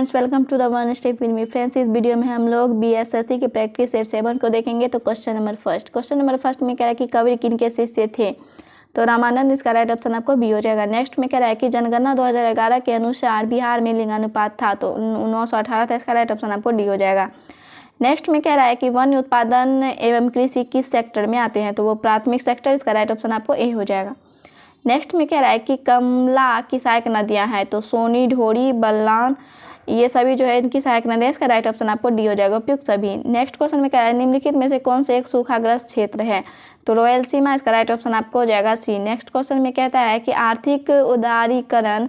Friends, welcome to the one step with me. Friends, इस video में हम लोग बीएसएससी की प्रैक्टिस सेट 7 को देखेंगे। तो क्वेश्चन नंबर फर्स्ट में कह रहा है कि कवि किन के शिष्य थे। तो रामानंद, इसका राइट ऑप्शन आपको बी हो जाएगा। नेक्स्ट में कह रहा है कि जनगणना 2011 के अनुसार बिहार में लिंगानुपात था, तो 918 था। इसका राइट ऑप्शन आपको डी हो जाएगा। नेक्स्ट में कह रहा है कि वन उत्पादन एवं कृषि किस सेक्टर में आते हैं, तो वो प्राथमिक सेक्टर। इसका राइट ऑप्शन आपको ए हो जाएगा। नेक्स्ट में कह रहा है कि कमला की सहायक नदियां हैं, तो सोनी, ढोरी, बल्लान, ये सभी जो है इनकी सहायक नदियां। इसका राइट ऑप्शन आपको डी हो जाएगा, उपयुक्त सभी। नेक्स्ट क्वेश्चन में कह रहा है निम्नलिखित में से कौन से एक सूखाग्रस्त क्षेत्र है, तो रॉयल सीमा। इसका राइट ऑप्शन आपको हो जाएगा सी। नेक्स्ट क्वेश्चन में कहता है कि आर्थिक उदारीकरण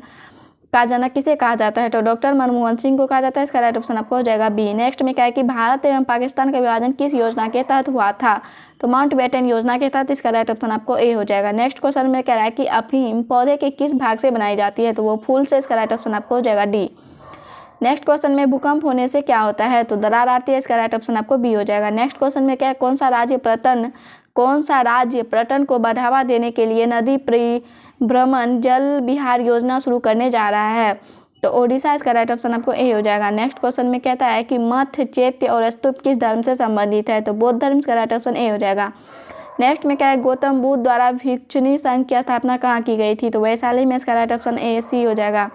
का जनक किसे कहा जाता है, तो डॉक्टर मनमोहन सिंह को कहा जाता है। इसका राइट ऑप्शन आपको हो जाएगा बी। नेक्स्ट में क्या है कि भारत एवं पाकिस्तान का विभाजन किस योजना के तहत हुआ था, तो माउंटबेटन योजना के तहत। इसका राइट ऑप्शन आपको ए हो जाएगा। नेक्स्ट क्वेश्चन में कह रहा है कि अफीम पौधे के किस भाग से बनाई जाती है, तो वो फूल से। इसका राइट ऑप्शन आपको हो जाएगा डी। नेक्स्ट क्वेश्चन में भूकंप होने से क्या होता है, तो दरार आती है। इसका राइट ऑप्शन आपको बी हो जाएगा। नेक्स्ट क्वेश्चन में क्या है, कौन सा राज्य पर्यटन को बढ़ावा देने के लिए नदी परिभ्रमण जल विहार योजना शुरू करने जा रहा है, तो ओडिशा। इसका राइट ऑप्शन आपको ए हो जाएगा। नेक्स्ट क्वेश्चन में कहता है कि मठ, चैत्य और स्तूप किस धर्म से संबंधित है, तो बौद्ध धर्म। इसका राइट ऑप्शन ए हो जाएगा। नेक्स्ट में क्या है, गौतम बुद्ध द्वारा भिक्षुणी संघ की स्थापना कहाँ की गई थी, तो वैशाली में। इसका राइट ऑप्शन ए सी हो जाएगा।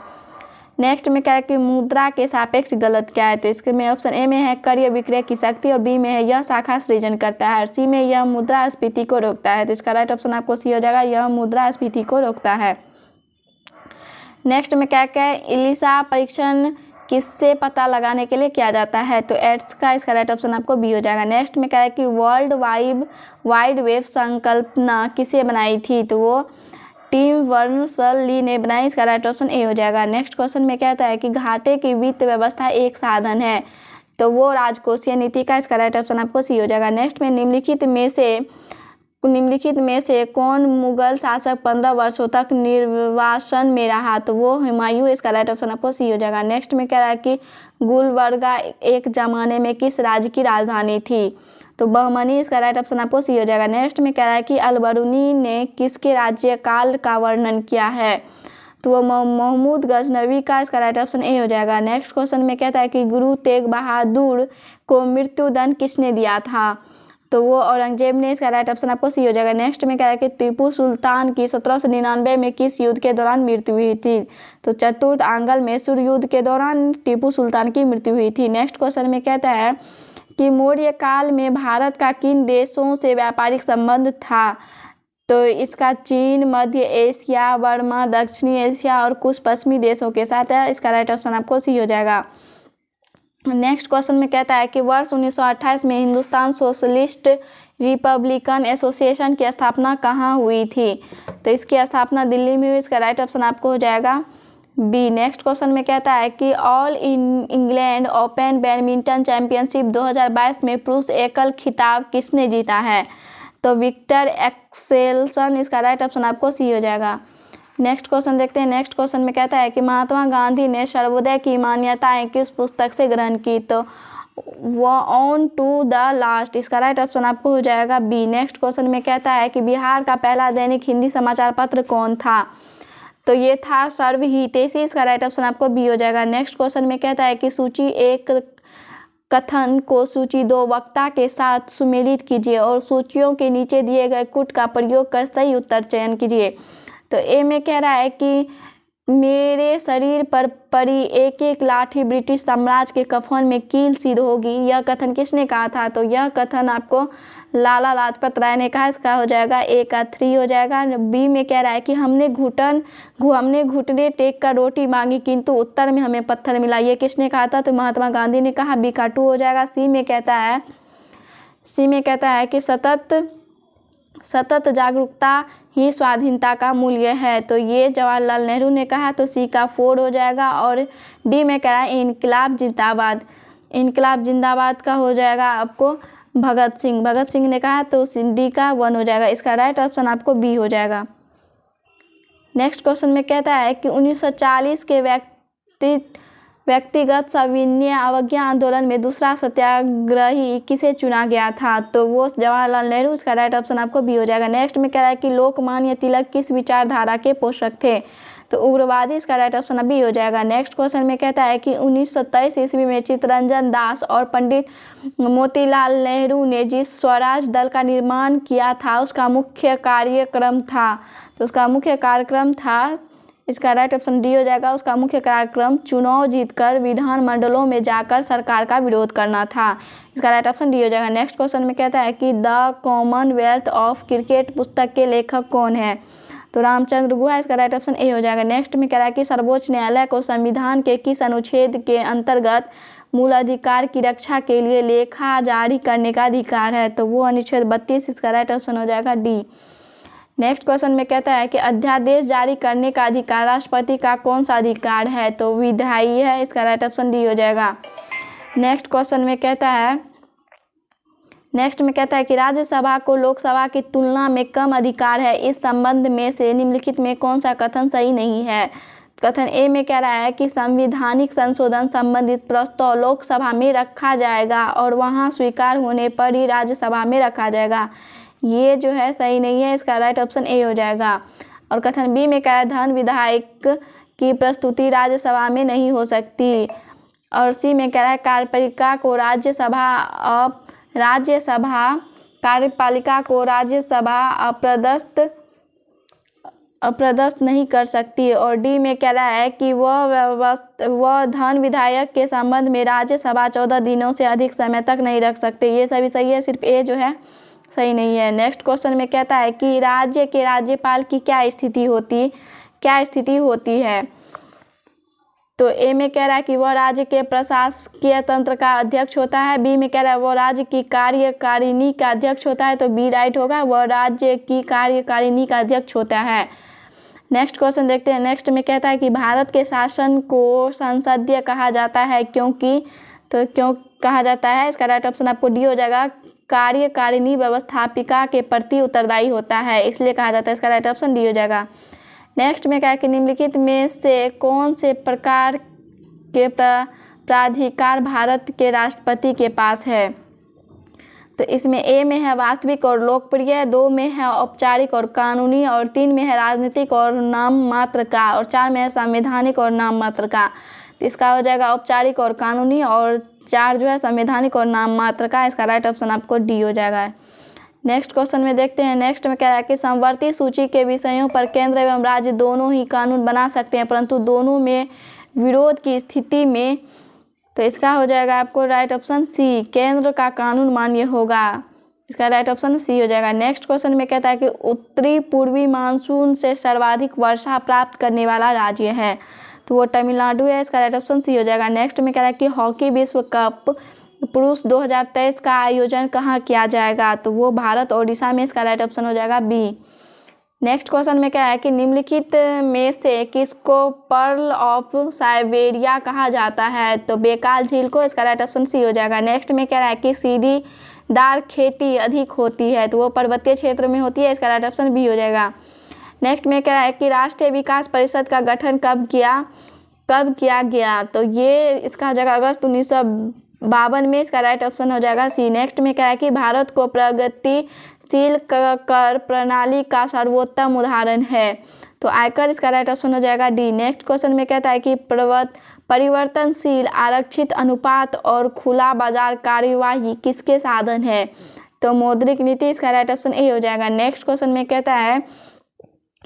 नेक्स्ट में क्या है कि मुद्रा के सापेक्ष गलत क्या है, तो इसके में ऑप्शन ए में है क्रय विक्रय की शक्ति, और बी में है यह शाखा सृजन करता है, और सी में यह मुद्रास्फीति को रोकता है। तो इसका राइट ऑप्शन आपको सी हो जाएगा, यह मुद्रास्फीति को रोकता है। नेक्स्ट में क्या है, इलिसा परीक्षण किससे पता लगाने के लिए किया जाता है, तो एड्स का। इसका राइट ऑप्शन आपको बी हो जाएगा। नेक्स्ट में क्या है कि वर्ल्ड वाइड वेब संकल्पना किसे बनाई थी, तो वो टिम बर्नर्स-ली ने बनाई। इसका राइट ऑप्शन ए हो जाएगा। नेक्स्ट क्वेश्चन में कहता है कि घाटे की वित्त व्यवस्था एक साधन है, तो वो राजकोषीय नीति का। इसका राइट ऑप्शन आपको सी हो जाएगा। नेक्स्ट में निम्नलिखित में से कौन मुगल शासक 15 वर्षों तक निर्वासन में रहा, तो वो हुमायूं। इसका राइट ऑप्शन आपको सी हो जाएगा। नेक्स्ट में कह रहा है कि गुलबर्गा एक जमाने में किस राज्य की राजधानी थी, तो बहमनी। इसका राइट ऑप्शन आपको सी हो जाएगा। नेक्स्ट में कह रहा है कि अलबरूनी ने किसके राज्यकाल का वर्णन किया है, तो वो महमूद गजनवी का। इसका राइट ऑप्शन ए हो जाएगा। नेक्स्ट क्वेश्चन में कहता है कि गुरु तेग बहादुर को मृत्युदंड किसने दिया था, तो वो औरंगजेब ने। इसका राइट ऑप्शन आपको सी हो जाएगा। नेक्स्ट में कह रहा है कि टीपू सुल्तान की 1799 में किस युद्ध के दौरान मृत्यु हुई थी, तो चतुर्थ आंग्ल मैसूर युद्ध के दौरान टीपू सुल्तान की मृत्यु हुई थी। नेक्स्ट क्वेश्चन में कहता है कि मौर्य काल में भारत का किन देशों से व्यापारिक संबंध था, तो इसका चीन, मध्य एशिया, बर्मा, दक्षिणी एशिया और कुछ पश्चिमी देशों के साथ है। इसका राइट ऑप्शन आपको सी हो जाएगा। नेक्स्ट क्वेश्चन में कहता है कि वर्ष 1928 में हिंदुस्तान सोशलिस्ट रिपब्लिकन एसोसिएशन की स्थापना कहाँ हुई थी, तो इसकी स्थापना दिल्ली में हुई। इसका राइट ऑप्शन आपको हो जाएगा बी। नेक्स्ट क्वेश्चन में कहता है कि all England open badminton championship 2022 में पुरुष एकल खिताब किसने जीता है, तो विक्टर एक्सेल्सन। इसका राइट ऑप्शन आपको सी हो जाएगा। नेक्स्ट क्वेश्चन देखते हैं। नेक्स्ट क्वेश्चन में कहता है कि महात्मा गांधी ने सर्वोदय की मान्यताएं किस पुस्तक से ग्रहण की, तो वो ऑन टू द लास्ट। इसका राइट ऑप्शन आपको हो जाएगा बी। नेक्स्ट क्वेश्चन में कहता है कि बिहार का पहला दैनिक हिंदी समाचार पत्र कौन था, तो ये था सर्वहितैषी। इसका राइट ऑप्शन आपको बी हो जाएगा। नेक्स्ट क्वेश्चन में कहता है कि सूची एक कथन को सूची 2 वक्ता के साथ सुमेलित कीजिए और सूचियों के नीचे दिए गए कुट का प्रयोग कर सही उत्तर चयन कीजिए। तो ए में कह रहा है कि मेरे शरीर पर पड़ी एक एक लाठी ब्रिटिश साम्राज्य के कफन में कील सिद्ध होगी, यह कथन किसने कहा था, तो यह कथन आपको लाला लाजपत राय ने कहा। इसका हो जाएगा ए का 3 हो जाएगा। बी में कह रहा है कि हमने घुटने टेक कर रोटी मांगी किंतु उत्तर में हमें पत्थर मिला, ये किसने कहा था, तो महात्मा गांधी ने कहा। बी का 2 हो जाएगा। सी में कहता है कि सतत जागरूकता ही स्वाधीनता का मूल्य है, तो ये जवाहरलाल नेहरू ने कहा। तो सी का 4 हो जाएगा। और डी में कह रहा है इनकलाब जिंदाबाद का हो जाएगा आपको भगत सिंह ने कहा, तो डी का 1 हो जाएगा। इसका राइट ऑप्शन आपको बी हो जाएगा। नेक्स्ट क्वेश्चन में कहता है कि 1940 के व्यक्तिगत सविनय अवज्ञा आंदोलन में दूसरा सत्याग्रही किसे चुना गया था, तो वो जवाहरलाल नेहरू। इसका राइट ऑप्शन आपको बी हो जाएगा। नेक्स्ट में कह रहा है कि लोकमान्य तिलक किस विचारधारा के पोषक थे, तो उग्रवादी इसका राइट ऑप्शन बी हो जाएगा। नेक्स्ट क्वेश्चन में कहता है कि 1927 ईस्वी में चित्तरंजन दास और पंडित मोतीलाल नेहरू ने जिस स्वराज दल का निर्माण किया था उसका मुख्य कार्यक्रम था, तो उसका मुख्य कार्यक्रम था, इसका राइट ऑप्शन डी हो जाएगा। उसका मुख्य कार्यक्रम चुनाव जीतकर विधानमंडलों में जाकर सरकार का विरोध करना था, इसका राइट ऑप्शन डी हो जाएगा। नेक्स्ट क्वेश्चन में कहता है कि द कॉमनवेल्थ ऑफ क्रिकेट पुस्तक के लेखक कौन है, तो रामचंद्र गुहा, इसका राइट ऑप्शन ए हो जाएगा। नेक्स्ट में कह रहा है कि सर्वोच्च न्यायालय को संविधान के किस अनुच्छेद के अंतर्गत मूल अधिकार की रक्षा के लिए लेखा जारी करने का अधिकार है, तो वो अनुच्छेद 32, इसका राइट ऑप्शन हो जाएगा डी। नेक्स्ट क्वेश्चन में कहता है कि अध्यादेश जारी करने का अधिकार राष्ट्रपति का कौन सा अधिकार है, तो विधायी है, इसका राइट ऑप्शन डी हो जाएगा। नेक्स्ट क्वेश्चन में कहता है कि राज्यसभा को लोकसभा की तुलना में कम अधिकार है, इस संबंध में से निम्नलिखित में कौन सा कथन सही नहीं है। कथन ए में कह रहा है कि संवैधानिक संशोधन संबंधित प्रस्ताव लोकसभा में रखा जाएगा और वहां स्वीकार होने पर ही राज्यसभा में रखा जाएगा, ये जो है सही नहीं है, इसका राइट ऑप्शन ए हो जाएगा। और कथन बी में कह रहा है धन विधायक की प्रस्तुति राज्यसभा में नहीं हो सकती। और सी में कह रहा है कार्यपालिका को राज्यसभा अप्रदस्त नहीं कर सकती। और डी में कह रहा है कि वह धन विधायक के संबंध में राज्यसभा 14 दिनों से अधिक समय तक नहीं रख सकते, ये सभी सही है, सिर्फ ए जो है सही नहीं है। नेक्स्ट क्वेश्चन में कहता है कि राज्य के राज्यपाल की क्या स्थिति होती है, तो ए में कह रहा है कि वह राज्य के प्रशासकीय तंत्र का अध्यक्ष होता है। बी में कह रहा है वो राज्य की कार्यकारिणी का अध्यक्ष होता है, तो बी राइट होगा, वह राज्य की कार्यकारिणी का अध्यक्ष होता है। नेक्स्ट क्वेश्चन देखते हैं। नेक्स्ट में कहता है कि भारत के शासन को संसदीय कहा जाता है क्यों कहा जाता है, इसका राइट ऑप्शन आपको डी हो जाएगा। कार्यकारिणी व्यवस्थापिका के प्रति उत्तरदायी होता है, इसलिए कहा जाता है, इसका राइट ऑप्शन डी हो जाएगा। नेक्स्ट में क्या है कि निम्नलिखित में से कौन से प्रकार के प्राधिकार भारत के राष्ट्रपति के पास है, तो इसमें ए में है वास्तविक और लोकप्रिय, 2 में है औपचारिक और कानूनी, और 3 में है राजनीतिक और नाम मात्र का, और 4 में है संवैधानिक और नाम मात्र का। तो इसका हो जाएगा औपचारिक और कानूनी, और 4 जो है संवैधानिक और नाम मात्र का, इसका राइट ऑप्शन आपको डी हो जाएगा। नेक्स्ट क्वेश्चन में देखते हैं। नेक्स्ट में कह रहा है कि समवर्ती सूची के विषयों पर केंद्र एवं राज्य दोनों ही कानून बना सकते हैं, परंतु दोनों में विरोध की स्थिति में, तो इसका हो जाएगा आपको राइट ऑप्शन सी, केंद्र का कानून मान्य होगा, इसका राइट ऑप्शन सी हो जाएगा। नेक्स्ट क्वेश्चन में कहता है कि उत्तरी पूर्वी मानसून से सर्वाधिक वर्षा प्राप्त करने वाला राज्य है, तो वो तमिलनाडु है, इसका राइट ऑप्शन सी हो जाएगा। नेक्स्ट में कह रहा है कि हॉकी विश्व कप पुरुष 2023 का आयोजन कहाँ किया जाएगा, तो वो भारत ओडिशा में, इसका राइट ऑप्शन हो जाएगा बी। नेक्स्ट क्वेश्चन में क्या है कि निम्नलिखित में से किसको पर्ल ऑफ साइबेरिया कहा जाता है, तो बेकाल झील को, इसका राइट ऑप्शन सी हो जाएगा। नेक्स्ट में कह रहा है कि सीढ़ीदार खेती अधिक होती है, तो वो पर्वतीय क्षेत्र में होती है, इसका राइट ऑप्शन बी हो जाएगा। नेक्स्ट में कह रहा है कि राष्ट्रीय विकास परिषद का गठन कब किया गया, तो ये इसका हो जाएगा अगस्त 1952 में, इसका राइट ऑप्शन हो जाएगा सी। नेक्स्ट में कह रहा है कि भारत को प्रगतिशील कर प्रणाली का सर्वोत्तम उदाहरण है, तो आयकर, इसका राइट ऑप्शन हो जाएगा डी। नेक्स्ट क्वेश्चन में कहता है कि परिवर्तनशील आरक्षित अनुपात और खुला बाजार कार्यवाही किसके साधन है, तो मौद्रिक नीति, इसका राइट ऑप्शन ए हो जाएगा। नेक्स्ट क्वेश्चन में कहता है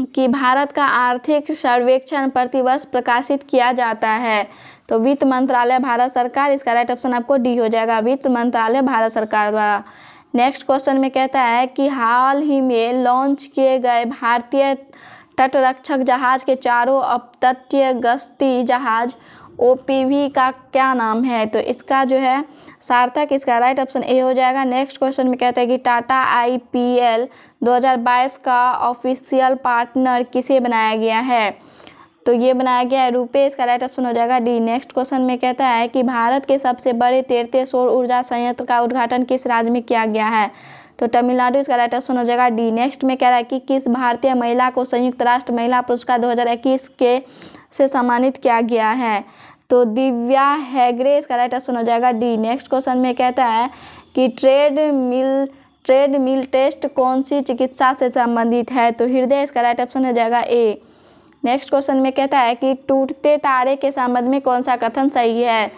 कि भारत का आर्थिक सर्वेक्षण प्रतिवर्ष प्रकाशित किया जाता है, तो वित्त मंत्रालय भारत सरकार, इसका राइट ऑप्शन आपको डी हो जाएगा, वित्त मंत्रालय भारत सरकार द्वारा। नेक्स्ट क्वेश्चन में कहता है कि हाल ही में लॉन्च किए गए भारतीय तटरक्षक जहाज के चारों अपतटीय गश्ती जहाज OPV का क्या नाम है, तो इसका जो है सार्थक, इसका राइट ऑप्शन ए हो जाएगा। नेक्स्ट क्वेश्चन में कहता है कि टाटा IPL 2022 का ऑफिशियल पार्टनर किसे बनाया गया है, तो ये बनाया गया है रुपे, इसका राइट ऑप्शन हो जाएगा डी। नेक्स्ट क्वेश्चन में कहता है कि भारत के सबसे बड़े तैरते सौर ऊर्जा संयंत्र का उद्घाटन किस राज्य में किया गया है, तो तमिलनाडु, इसका राइट ऑप्शन हो जाएगा डी। नेक्स्ट में कह रहा है कि किस भारतीय महिला को संयुक्त राष्ट्र महिला पुरस्कार 2021 से सम्मानित किया गया है, तो दिव्या हेगड़े, इसका राइट ऑप्शन हो जाएगा डी। नेक्स्ट क्वेश्चन में कहता है कि ट्रेड मिल टेस्ट कौन सी चिकित्सा से संबंधित है, तो हृदय, इसका राइट ऑप्शन हो जाएगा ए। नेक्स्ट क्वेश्चन में कहता है कि टूटते तारे के संबंध में कौन सा कथन सही है।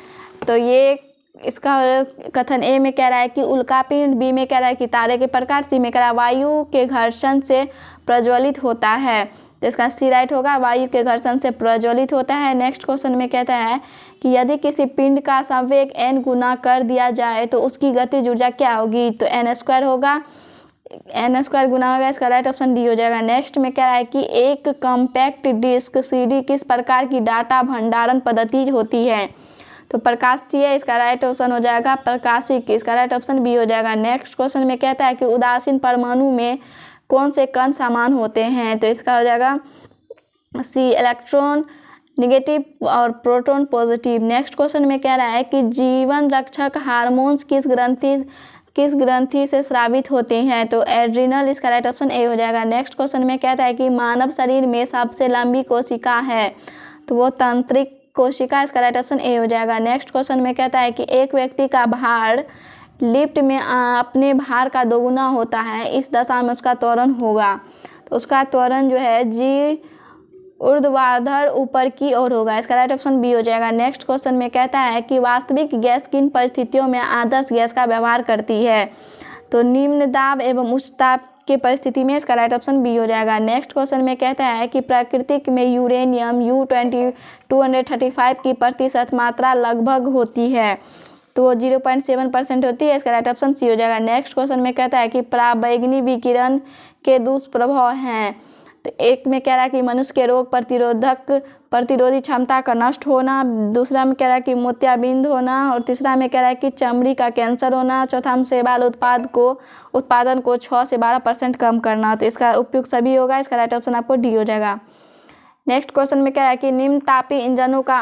तो ये इसका कथन ए में कह रहा है कि उल्कापिंड, बी में कह रहा है कि तारे के प्रकार, सी में कह रहा है वायु के घर्षण से प्रज्वलित होता है। तो इसका सी राइट होगा, वायु के घर्षण से प्रज्वलित होता है। नेक्स्ट क्वेश्चन में कहता है कि यदि किसी पिंड का संवेग n गुना कर दिया जाए तो उसकी गतिज ऊर्जा क्या होगी। तो n² होगा, n² गुना होगा, इसका राइट ऑप्शन डी हो जाएगा। नेक्स्ट में कह रहा है कि एक कॉम्पैक्ट डिस्क CD किस प्रकार की डाटा भंडारण पद्धति होती है। तो प्रकाशीय, इसका राइट ऑप्शन हो जाएगा प्रकाशिक, इसका राइट ऑप्शन बी हो जाएगा। नेक्स्ट क्वेश्चन में कहता है कि उदासीन परमाणु में कौन से कण समान होते हैं। तो इसका हो जाएगा सी इलेक्ट्रॉन नेगेटिव और प्रोटॉन पॉजिटिव। नेक्स्ट क्वेश्चन में कह रहा है कि जीवन रक्षक हार्मोन्स किस ग्रंथि से स्रावित होते हैं। तो एड्रिनल, इसका राइट ऑप्शन ए हो जाएगा। नेक्स्ट क्वेश्चन में कहता है कि मानव शरीर में सबसे लंबी कोशिका है, तो वो तंत्रिक कोशिका, इसका राइट ऑप्शन ए हो जाएगा। नेक्स्ट क्वेश्चन में कहता है कि एक व्यक्ति का भार लिफ्ट में अपने भार का दोगुना होता है, इस दशा में उसका त्वरण होगा। तो उसका त्वरण जो है जी ऊर्ध्वाधर ऊपर की ओर होगा, इसका राइट ऑप्शन बी हो जाएगा। नेक्स्ट क्वेश्चन में कहता है कि वास्तविक गैस किन परिस्थितियों में आदर्श गैस का व्यवहार करती है। तो निम्न दाब एवं उच्च ताप की परिस्थिति में, इसका राइट ऑप्शन बी हो जाएगा। नेक्स्ट क्वेश्चन में कहता है कि प्राकृतिक में यूरेनियम U-235 की प्रतिशत मात्रा लगभग होती है, तो वो 0.7% होती है, इसका राइट ऑप्शन सी हो जाएगा। नेक्स्ट क्वेश्चन में कहता है कि पराबैंगनी विकिरण के दुष्प्रभाव हैं। तो एक में कह रहा है कि मनुष्य के रोग प्रतिरोधी क्षमता का नष्ट होना, दूसरा में कह रहा है कि मोतियाबिंद होना, और तीसरा में कह रहा है कि चमड़ी का कैंसर होना, चौथा में शैवाल उत्पादन को 6 से 12% कम करना। तो इसका उपयुक्त सभी होगा, इसका राइट ऑप्शन आपको डी हो जाएगा। नेक्स्ट क्वेश्चन में कह रहा है कि निम्न तापी इंजनों का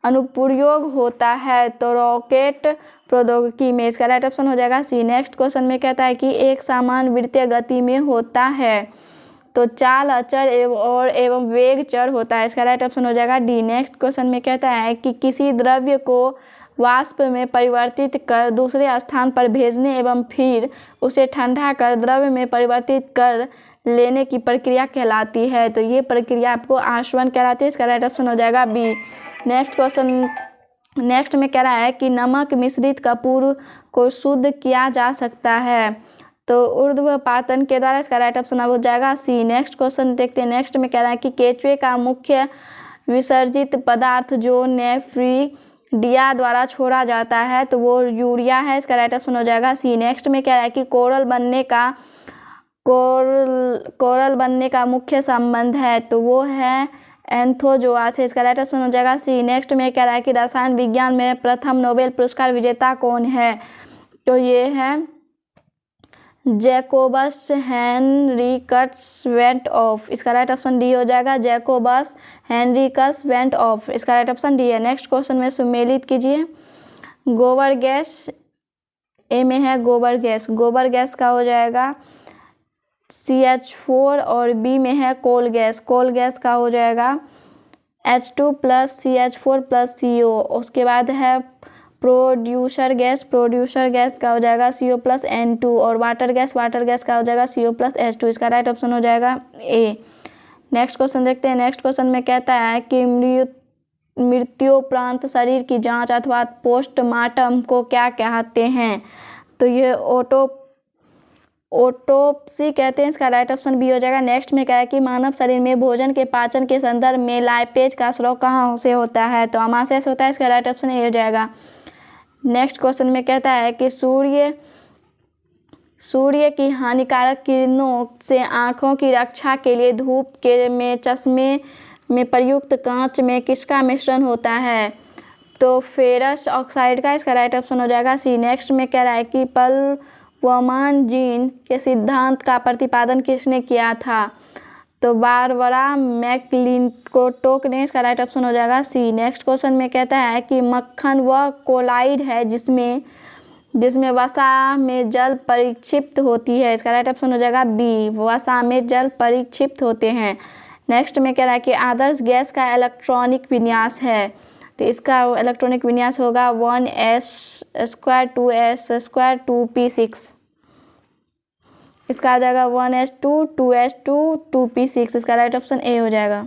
अनुप्रयोग होता है, तो रॉकेट प्रौद्योगिकी में, इसका राइट ऑप्शन हो जाएगा सी। नेक्स्ट क्वेश्चन में कहता है कि एक समान वृत्तीय गति में होता है, तो चाल अचर एवं वेग चर होता है, इसका राइट ऑप्शन हो जाएगा डी। नेक्स्ट क्वेश्चन में कहता है कि किसी द्रव्य को वाष्प में परिवर्तित कर दूसरे स्थान पर भेजने एवं फिर उसे ठंडा कर द्रव्य में परिवर्तित कर लेने की प्रक्रिया कहलाती है। तो ये प्रक्रिया आपको आशवन कहलाती है, इसका राइट ऑप्शन हो जाएगा बी। नेक्स्ट में कह रहा है कि नमक मिश्रित कपूर को शुद्ध किया जा सकता है, तो ऊर्ध्वपातन के द्वारा, इसका राइट ऑप्शन हो जाएगा सी। नेक्स्ट क्वेश्चन देखते हैं। नेक्स्ट में कह रहा है कि केचुए का मुख्य विसर्जित पदार्थ जो नेफ्रिडिया द्वारा छोड़ा जाता है, तो वो यूरिया है, इसका राइट ऑप्शन हो जाएगा सी। नेक्स्ट में कह रहा है कि कोरल बनने का मुख्य संबंध है, तो वो है एंथोजोआ से, इसका राइट ऑप्शन हो जाएगा सी। नेक्स्ट में कह रहा है कि रसायन विज्ञान में प्रथम नोबेल पुरस्कार विजेता कौन है, तो ये है जैकोबस हेनरिकस वेंट ऑफ, इसका राइट ऑप्शन डी हो जाएगा, जैकोबस हेनरिकस वेंट ऑफ, इसका राइट ऑप्शन डी है। नेक्स्ट क्वेश्चन में सुमेलित कीजिए। गोबर गैस, ए में है गोबर गैस का हो जाएगा CH4, और बी में है कोल गैस का हो जाएगा H2 + CH4 + CO। उसके बाद है प्रोड्यूसर गैस का हो जाएगा CO + N2, और वाटर गैस का हो जाएगा CO + H2, इसका राइट ऑप्शन हो जाएगा ए। नेक्स्ट क्वेश्चन देखते हैं। नेक्स्ट क्वेश्चन में कहता है कि मृत्युपरांत शरीर की जांच अथवा पोस्टमार्टम को क्या कहते हैं, तो ये ऑटोप्सी कहते हैं, इसका राइट ऑप्शन बी हो जाएगा। नेक्स्ट में कह रहा है कि मानव शरीर में भोजन के पाचन के संदर्भ में लाइपेज का स्राव कहाँ से होता है, तो आमाशय से होता है, इसका राइट ऑप्शन ए हो जाएगा। नेक्स्ट क्वेश्चन में कहता है कि सूर्य की हानिकारक किरणों से आँखों की रक्षा के लिए धूप में चश्मे में प्रयुक्त कांच में किसका मिश्रण होता है, तो फेरस ऑक्साइड का, इसका राइट ऑप्शन हो जाएगा सी। नेक्स्ट में कह रहा है कि पलवमान जीन के सिद्धांत का प्रतिपादन किसने किया था, तो बारबरा मैक्लिंटोक ने, इसका राइट ऑप्शन हो जाएगा सी। नेक्स्ट क्वेश्चन में कहता है कि मक्खन वह कोलाइड है जिसमें वसा में जल परिक्षिप्त होती है, इसका राइट ऑप्शन हो जाएगा बी, वसा में जल परिक्षिप्त होते हैं। नेक्स्ट में कह रहा है कि आदर्श गैस का इलेक्ट्रॉनिक विन्यास है, तो इसका इलेक्ट्रॉनिक विन्यास होगा 1s² 2s² 2p6। इसका आ जाएगा 1s2 2s2 2p6। इसका राइट ऑप्शन ए हो जाएगा।